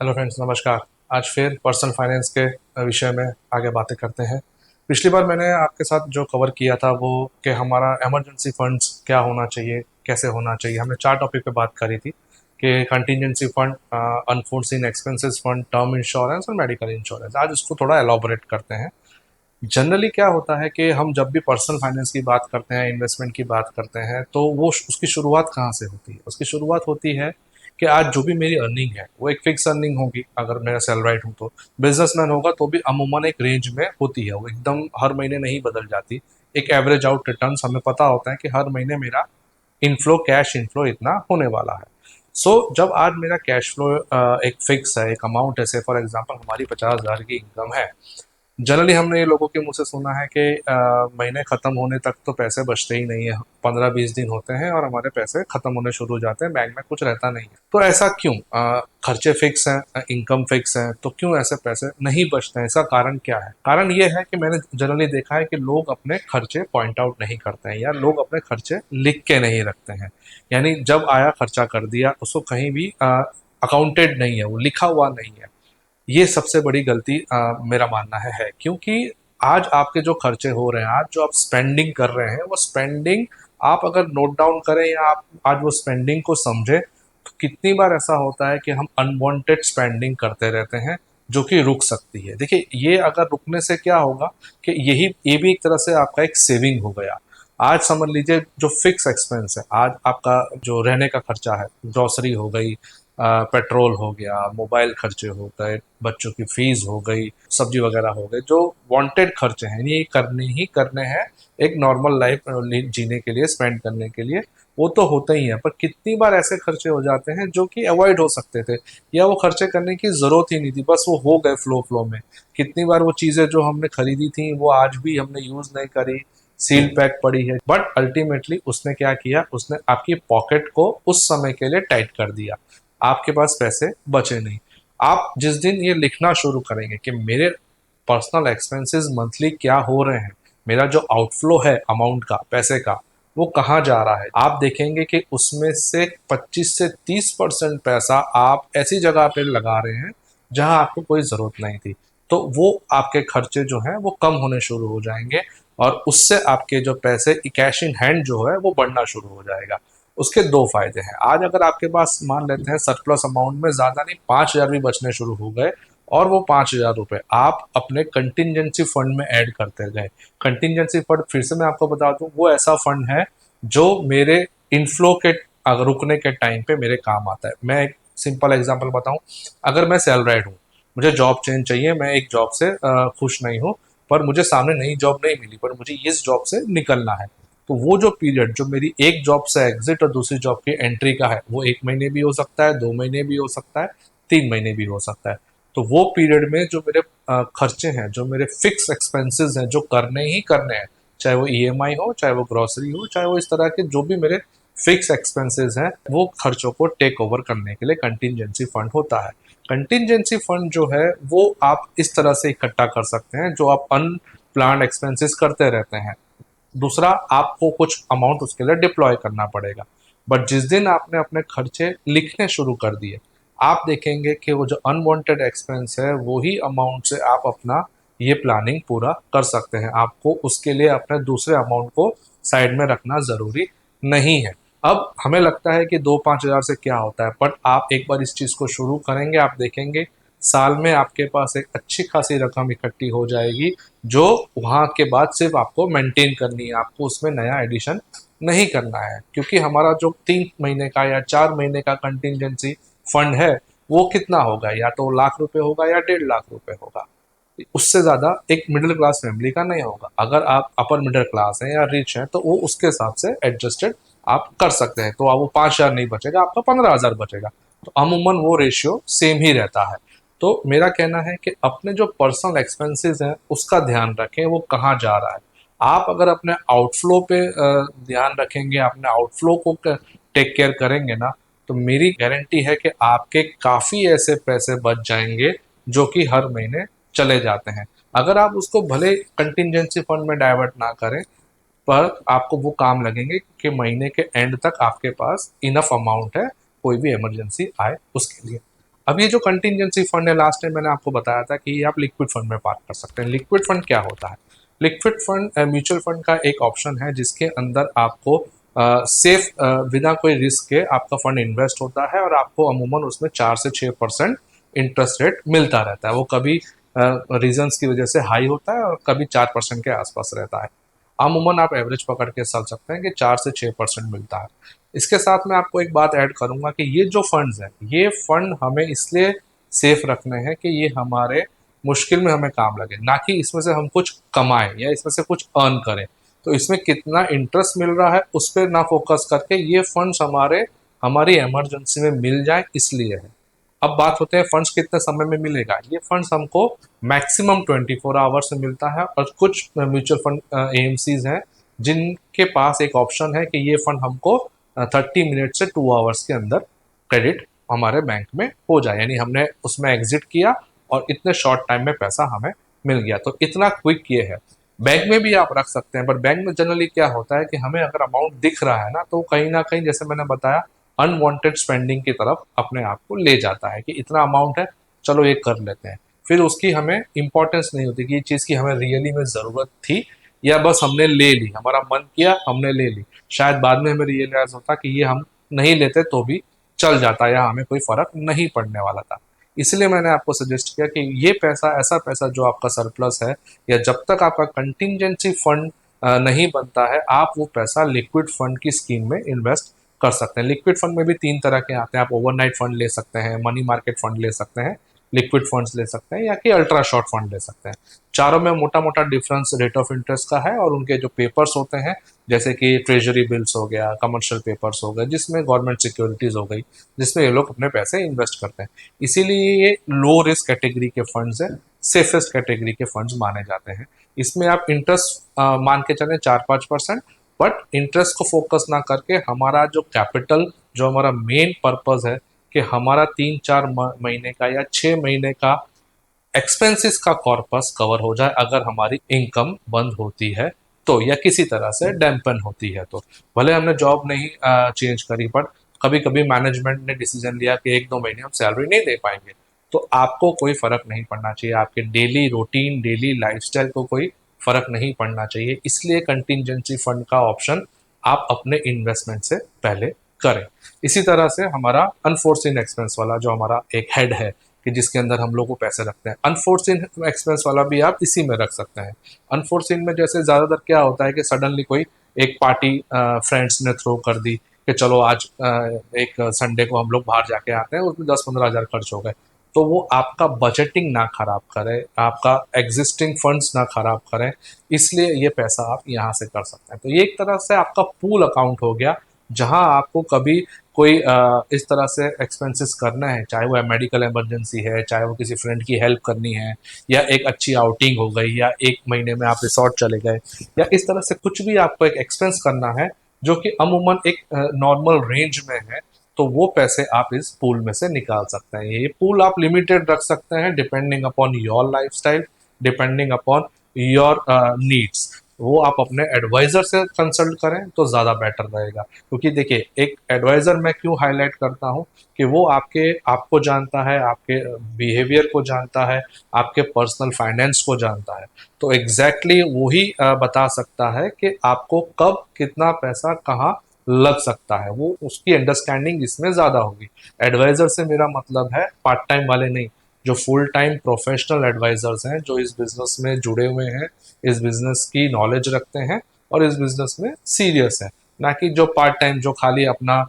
Hello friends, नमस्कार। आज फिर पर्सनल फाइनेंस के विषय में आगे बातें करते हैं। पिछली बार मैंने आपके साथ जो कवर किया था वो कि हमारा इमरजेंसी फंड्स क्या होना चाहिए, कैसे होना चाहिए। हमने 4 टॉपिक पे बात करी थी कि contingency fund, unforeseen expenses fund, term insurance और मेडिकल इंश्योरेंस। आज इसको थोड़ा एलॉबरेट करते हैं। जनरली क्या होता है कि हम जब भी पर्सनल फाइनेंस की बात करते हैं, इन्वेस्टमेंट की बात करते हैं, तो वो उसकी शुरुआत कहाँ से होती है? उसकी शुरुआत होती है कि आज जो भी मेरी अर्निंग है वो एक फिक्स अर्निंग होगी। अगर मेरा सैलराइड हूँ तो बिजनेसमैन होगा तो भी अमूमन एक रेंज में होती है, वो एकदम हर महीने नहीं बदल जाती। एक एवरेज आउट रिटर्न्स हमें पता होता है कि हर महीने मेरा इनफ्लो, कैश इनफ्लो इतना होने वाला है। जब आज मेरा कैश फ्लो एक फिक्स है, एक अमाउंट है, से फॉर एग्जांपल हमारी 50,000 की इनकम है। जनरली हमने ये लोगों के मुंह से सुना है कि महीने ख़त्म होने तक तो पैसे बचते ही नहीं है। 15-20 दिन होते हैं और हमारे पैसे ख़त्म होने शुरू हो जाते हैं, बैंक में कुछ रहता नहीं है। तो ऐसा क्यों? खर्चे फिक्स हैं, इनकम फिक्स है, तो क्यों ऐसे पैसे नहीं बचते हैं? इसका कारण क्या है? कारण ये है कि मैंने जनरली देखा है कि लोग अपने खर्चे पॉइंट आउट नहीं करते हैं या लोग अपने खर्चे लिख के नहीं रखते हैं। यानी जब आया खर्चा कर दिया, उसको कहीं भी अकाउंटेड नहीं है, वो लिखा हुआ नहीं है। ये सबसे बड़ी गलती मेरा मानना है क्योंकि आज आपके जो खर्चे हो रहे हैं, आज जो आप स्पेंडिंग कर रहे हैं, वो स्पेंडिंग आप अगर नोट डाउन करें या आप आज वो स्पेंडिंग को समझें, तो कितनी बार ऐसा होता है कि हम अनवांटेड स्पेंडिंग करते रहते हैं जो कि रुक सकती है। देखिए, ये अगर रुकने से क्या होगा कि ये भी एक तरह से आपका एक सेविंग हो गया। आज समझ लीजिए, जो फिक्स एक्सपेंस है, आज आपका जो रहने का खर्चा है, ग्रोसरी हो गई, पेट्रोल हो गया, मोबाइल खर्चे हो गए, बच्चों की फीस हो गई, सब्जी वगैरह हो गए, जो वांटेड खर्चे हैं, ये करने ही करने हैं एक नॉर्मल लाइफ जीने के लिए, स्पेंड करने के लिए। वो तो होते ही हैं, पर कितनी बार ऐसे खर्चे हो जाते हैं जो कि अवॉइड हो सकते थे, या वो खर्चे करने की ज़रूरत ही नहीं थी, बस वो हो गए फ्लो फ्लो में। कितनी बार वो चीज़ें जो हमने खरीदी थी वो आज भी हमने यूज़ नहीं करी, सील पैक पड़ी है, बट अल्टीमेटली उसने क्या किया, उसने आपकी पॉकेट को उस समय के लिए टाइट कर दिया। आपके पास पैसे बचे नहीं। आप जिस दिन ये लिखना शुरू करेंगे कि मेरे पर्सनल एक्सपेंसेस मंथली क्या हो रहे हैं, मेरा जो आउटफ्लो है अमाउंट का, पैसे का, वो कहाँ जा रहा है, आप देखेंगे कि उसमें से 25 से 30% पैसा आप ऐसी जगह पे लगा रहे हैं जहां आपको कोई ज़रूरत नहीं थी। तो वो आपके खर्चे जो हैं वो कम होने शुरू हो जाएंगे और उससे आपके जो पैसे कैश इन हैंड जो है वो बढ़ना शुरू हो जाएगा। उसके 2 फायदे हैं। आज अगर आपके पास मान लेते हैं सरप्लस अमाउंट में ज़्यादा नहीं 5,000 भी बचने शुरू हो गए, और वो 5,000 रुपये आप अपने कंटिजेंसी फंड में ऐड करते गए। कंटिजेंसी फंड, फिर से मैं आपको बता दूं, वो ऐसा फंड है जो मेरे इनफ्लो के अगर रुकने के टाइम पे मेरे काम आता है। मैं एक सिंपल एग्जांपल बताऊं, अगर मैं सैलराइड हूँ, मुझे जॉब चेंज चाहिए, मैं एक जॉब से खुश नहीं हूँ, पर मुझे सामने नई जॉब नहीं मिली, पर मुझे इस जॉब से निकलना है। तो वो जो पीरियड जो मेरी एक जॉब से एग्जिट और दूसरी जॉब की एंट्री का है, वो 1 महीने भी हो सकता है, 2 महीने भी हो सकता है, 3 महीने भी हो सकता है। तो वो पीरियड में जो मेरे खर्चे हैं, जो मेरे फिक्स एक्सपेंसेस हैं, जो करने ही करने हैं, चाहे वो ईएमआई हो, चाहे वो ग्रोसरी हो, चाहे वो इस तरह के जो भी मेरे फिक्स एक्सपेंसेस हैं, वो खर्चों को टेक ओवर करने के लिए कंटिजेंसी फंड होता है। कंटिजेंसी फंड जो है वो आप इस तरह से इकट्ठा कर सकते हैं, जो आप अनप्लान्ड एक्सपेंसेस करते रहते हैं। दूसरा, आपको कुछ अमाउंट उसके लिए डिप्लॉय करना पड़ेगा। बट जिस दिन आपने अपने खर्चे लिखने शुरू कर दिए, आप देखेंगे कि वो जो अनवांटेड एक्सपेंस है, वही अमाउंट से आप अपना ये प्लानिंग पूरा कर सकते हैं। आपको उसके लिए अपने दूसरे अमाउंट को साइड में रखना ज़रूरी नहीं है। अब हमें लगता है कि 2-5 हज़ार से क्या होता है, बट आप एक बार इस चीज़ को शुरू करेंगे, आप देखेंगे साल में आपके पास एक अच्छी खासी रकम इकट्ठी हो जाएगी, जो वहाँ के बाद सिर्फ आपको मेंटेन करनी है, आपको उसमें नया एडिशन नहीं करना है। क्योंकि हमारा जो 3 महीने का या 4 महीने का कंटिजेंसी फंड है, वो कितना होगा, या तो लाख रुपए होगा या 1.5 लाख रुपए होगा। उससे ज़्यादा एक मिडिल क्लास फैमिली का नहीं होगा। अगर आप अपर मिडिल क्लास हैं या रिच हैं, तो वो उसके हिसाब से एडजस्टेड आप कर सकते हैं। तो आप वो 5,000 नहीं बचेगा, आपका 15,000 बचेगा। तो अमूमन वो रेशियो सेम ही रहता है। तो मेरा कहना है कि अपने जो पर्सनल एक्सपेंसेस हैं उसका ध्यान रखें, वो कहाँ जा रहा है। आप अगर अपने आउटफ्लो पे ध्यान रखेंगे, अपने आउटफ्लो को टेक केयर करेंगे ना, तो मेरी गारंटी है कि आपके काफ़ी ऐसे पैसे बच जाएंगे जो कि हर महीने चले जाते हैं। अगर आप उसको भले कंटिजेंसी फंड में डाइवर्ट ना करें, पर आपको वो काम लगेंगे कि महीने के एंड तक आपके पास इनफ अमाउंट है कोई भी इमरजेंसी आए उसके लिए। अब ये जो कंटिजेंसी फंड है, लास्ट टाइम मैंने आपको बताया था कि ये आप लिक्विड फंड में पार्क कर सकते हैं। लिक्विड फंड क्या होता है? लिक्विड फंड म्यूचुअल फंड का एक ऑप्शन है जिसके अंदर आपको सेफ बिना कोई रिस्क के आपका फंड इन्वेस्ट होता है और आपको अमूमन उसमें 4 से 6% इंटरेस्ट रेट मिलता रहता है। वो कभी रीजंस की वजह से हाई होता है और कभी 4% के आसपास रहता है। अमूमन आप एवरेज पकड़ के चल सकते हैं कि 4 से 6% मिलता है। इसके साथ मैं आपको एक बात ऐड करूंगा कि ये जो फंड्स हैं, ये फंड हमें इसलिए सेफ रखने हैं कि ये हमारे मुश्किल में हमें काम लगे, ना कि इसमें से हम कुछ कमाएं या इसमें से कुछ अर्न करें। तो इसमें कितना इंटरेस्ट मिल रहा है उस पर ना फोकस करके ये फंड्स हमारी इमरजेंसी में मिल जाए, इसलिए है। अब बात होते हैं फंड्स कितने समय में मिलेगा। ये फंड्स हमको मैक्सिमम 24 आवर्स में मिलता है और कुछ म्यूचुअल फंड एएमसीज हैं जिनके पास एक ऑप्शन है कि ये फंड हमको 30 मिनट से 2 आवर्स के अंदर क्रेडिट हमारे बैंक में हो जाए, यानी हमने उसमें एग्जिट किया और इतने शॉर्ट टाइम में पैसा हमें मिल गया। तो इतना क्विक ये है। बैंक में भी आप रख सकते हैं, पर बैंक में जनरली क्या होता है कि हमें अगर अमाउंट दिख रहा है तो कहीं ना कहीं जैसे मैंने बताया अनवांटेड स्पेंडिंग की तरफ अपने आप को ले जाता है कि इतना अमाउंट है, चलो ये कर लेते हैं। फिर उसकी हमें इंपॉर्टेंस नहीं होती कि ये चीज़ की हमें रियली में ज़रूरत थी या बस हमने ले ली, हमारा मन किया हमने ले ली। शायद बाद में हमें रियलाइज होता कि ये हम नहीं लेते तो भी चल जाता या हमें कोई फर्क नहीं पड़ने वाला था। इसलिए मैंने आपको सजेस्ट किया कि ये पैसा, ऐसा पैसा जो आपका सरप्लस है या जब तक आपका कंटिजेंसी फंड नहीं बनता है, आप वो पैसा लिक्विड फंड की स्कीम में इन्वेस्ट कर सकते हैं। लिक्विड फंड में भी 3 तरह के आते हैं। आप ओवरनाइट फंड ले सकते हैं, मनी मार्केट फंड ले सकते हैं, लिक्विड फंड्स ले सकते हैं या कि अल्ट्रा शॉर्ट फंड ले सकते हैं। चारों में मोटा मोटा डिफरेंस रेट ऑफ इंटरेस्ट का है और उनके जो पेपर्स होते हैं जैसे कि ट्रेजरी बिल्स हो गया, कमर्शियल पेपर्स हो गए, जिसमें गवर्नमेंट सिक्योरिटीज हो गई, जिसमें ये लोग अपने पैसे इन्वेस्ट करते हैं। इसीलिए ये लो रिस्क कैटेगरी के फंड्स हैं, सेफेस्ट कैटेगरी के फंड्स माने जाते हैं। इसमें आप इंटरेस्ट मान के चलें 4-5%, बट इंटरेस्ट को फोकस ना करके हमारा जो कैपिटल, जो हमारा मेन पर्पस है कि हमारा 3-4 महीने का या 6 महीने का एक्सपेंसेस का कॉर्पस कवर हो जाए अगर हमारी इनकम बंद होती है तो, या किसी तरह से डैम्पन होती है तो। भले हमने जॉब नहीं चेंज करी, बट कभी कभी मैनेजमेंट ने डिसीजन लिया कि 1-2 महीने हम सैलरी नहीं दे पाएंगे, तो आपको कोई फर्क नहीं पड़ना चाहिए, आपके डेली रूटीन, डेली लाइफस्टाइल को कोई फर्क नहीं पड़ना चाहिए। इसलिए कंटिजेंसी फंड का ऑप्शन आप अपने इन्वेस्टमेंट से पहले करें। इसी तरह से हमारा अनफोर्सिन एक्सपेंस वाला जो हमारा एक हेड है कि जिसके अंदर हम लोग को पैसे रखते हैं, अनफोर्सिन एक्सपेंस वाला भी आप इसी में रख सकते हैं। अनफोर्सिन में जैसे ज़्यादातर क्या होता है कि सडनली कोई एक पार्टी फ्रेंड्स ने थ्रो कर दी कि चलो आज एक संडे को हम लोग बाहर जाके आते हैं, उसमें 10-15 हज़ार खर्च हो गए। तो वो आपका बजटिंग ना खराब करे, आपका एग्जिस्टिंग फंड्स ना खराब करें, इसलिए ये पैसा आप यहाँ से कर सकते हैं। तो ये एक तरह से आपका पूल अकाउंट हो गया जहाँ आपको कभी कोई इस तरह से एक्सपेंसेस करना है, चाहे वो मेडिकल इमरजेंसी है, चाहे वो किसी फ्रेंड की हेल्प करनी है, या एक अच्छी आउटिंग हो गई, या 1 महीने में आप रिसोर्ट चले गए, या इस तरह से कुछ भी आपको एक एक्सपेंस करना है जो कि अमूमन एक नॉर्मल रेंज में है, तो वो पैसे आप इस पूल में से निकाल सकते हैं। ये पूल आप लिमिटेड रख सकते हैं depending upon your lifestyle, depending upon your needs. वो आप अपने एडवाइजर से कंसल्ट करें तो ज़्यादा बेटर रहेगा, क्योंकि देखिए एक एडवाइज़र मैं क्यों हाईलाइट करता हूँ कि वो आपको जानता है, आपके बिहेवियर को जानता है, आपके पर्सनल फाइनेंस को जानता है। तो एग्जैक्टली वही बता सकता है कि आपको कब कितना पैसा कहाँ लग सकता है, वो उसकी अंडरस्टैंडिंग इसमें ज़्यादा होगी। एडवाइज़र से मेरा मतलब है पार्ट टाइम वाले नहीं, जो फुल टाइम प्रोफेशनल एडवाइजर्स हैं, जो इस बिज़नेस में जुड़े हुए हैं, इस बिज़नेस की नॉलेज रखते हैं और इस बिज़नेस में सीरियस है, ना कि जो पार्ट टाइम जो खाली अपना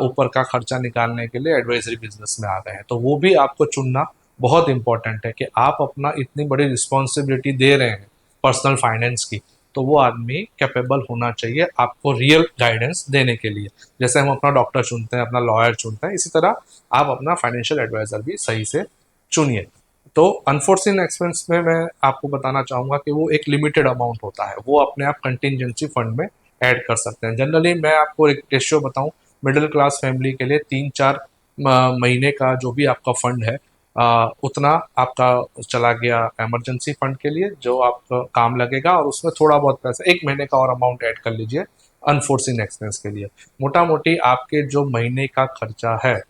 ऊपर का खर्चा निकालने के लिए एडवाइजरी बिज़नेस में आ गए हैं। तो वो भी आपको चुनना बहुत इंपॉर्टेंट है कि आप अपना इतनी बड़ी रिस्पॉन्सिबिलिटी दे रहे हैं पर्सनल फाइनेंस की, तो वो आदमी कैपेबल होना चाहिए आपको रियल गाइडेंस देने के लिए। जैसे हम अपना डॉक्टर चुनते हैं, अपना लॉयर चुनते हैं, इसी तरह आप अपना फाइनेंशियल एडवाइज़र भी सही से चुनिए। तो अनफोर्सिन एक्सपेंस में मैं आपको बताना चाहूँगा कि वो एक लिमिटेड अमाउंट होता है, वो अपने आप कंटिजेंसी फंड में ऐड कर सकते हैं। जनरली मैं आपको एक रेशियो बताऊँ, मिडिल क्लास फैमिली के लिए 3-4 महीने का जो भी आपका फंड है, उतना आपका चला गया इमरजेंसी फंड के लिए जो आपका काम लगेगा, और उसमें थोड़ा बहुत पैसा 1 महीने का और अमाउंट ऐड कर लीजिए अनफोर्सिन एक्सपेंस के लिए। मोटा मोटी आपके जो महीने का खर्चा है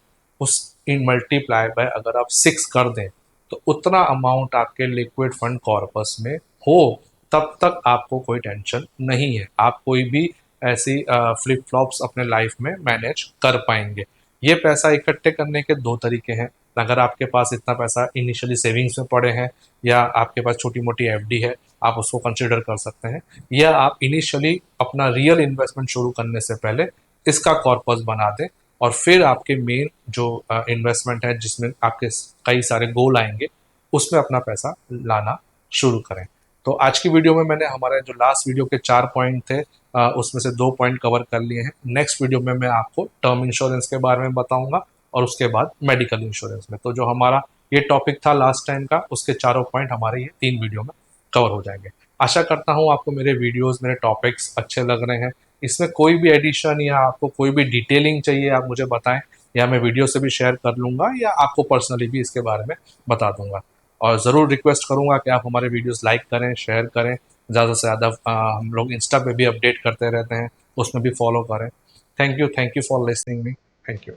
उस इन मल्टीप्लाई बाय अगर आप 6 कर दें तो उतना अमाउंट आपके लिक्विड फंड कॉर्पस में हो, तब तक आपको कोई टेंशन नहीं है। आप कोई भी ऐसी फ्लिप फ्लॉप्स अपने लाइफ में मैनेज कर पाएंगे। ये पैसा इकट्ठे करने के दो तरीके हैं। अगर आपके पास इतना पैसा इनिशियली सेविंग्स में पड़े हैं या आपके पास छोटी मोटी एफडी है, आप उसको कंसिडर कर सकते हैं। या आप इनिशियली अपना रियल इन्वेस्टमेंट शुरू करने से पहले इसका कॉर्पस बना दें और फिर आपके मेन जो इन्वेस्टमेंट है जिसमें आपके कई सारे गोल आएंगे, उसमें अपना पैसा लाना शुरू करें। तो आज की वीडियो में मैंने हमारे जो लास्ट वीडियो के 4 पॉइंट थे, उसमें से 2 पॉइंट कवर कर लिए हैं। नेक्स्ट वीडियो में मैं आपको टर्म इंश्योरेंस के बारे में बताऊंगा और उसके बाद मेडिकल इंश्योरेंस में। तो जो हमारा ये टॉपिक था लास्ट टाइम का, उसके चारों पॉइंट हमारे ये 3 वीडियो में कवर हो जाएंगे। आशा करता हूँ आपको मेरे वीडियोस, मेरे टॉपिक्स अच्छे लग रहे हैं। इसमें कोई भी एडिशन या आपको कोई भी डिटेलिंग चाहिए, आप मुझे बताएं, या मैं वीडियो से भी शेयर कर लूँगा या आपको पर्सनली भी इसके बारे में बता दूंगा। और ज़रूर रिक्वेस्ट करूँगा कि आप हमारे वीडियोस लाइक करें, शेयर करें, ज़्यादा से ज़्यादा। हम लोग इंस्टा पे भी अपडेट करते रहते हैं, उसमें भी फॉलो करें। Thank you for listening me. Thank you.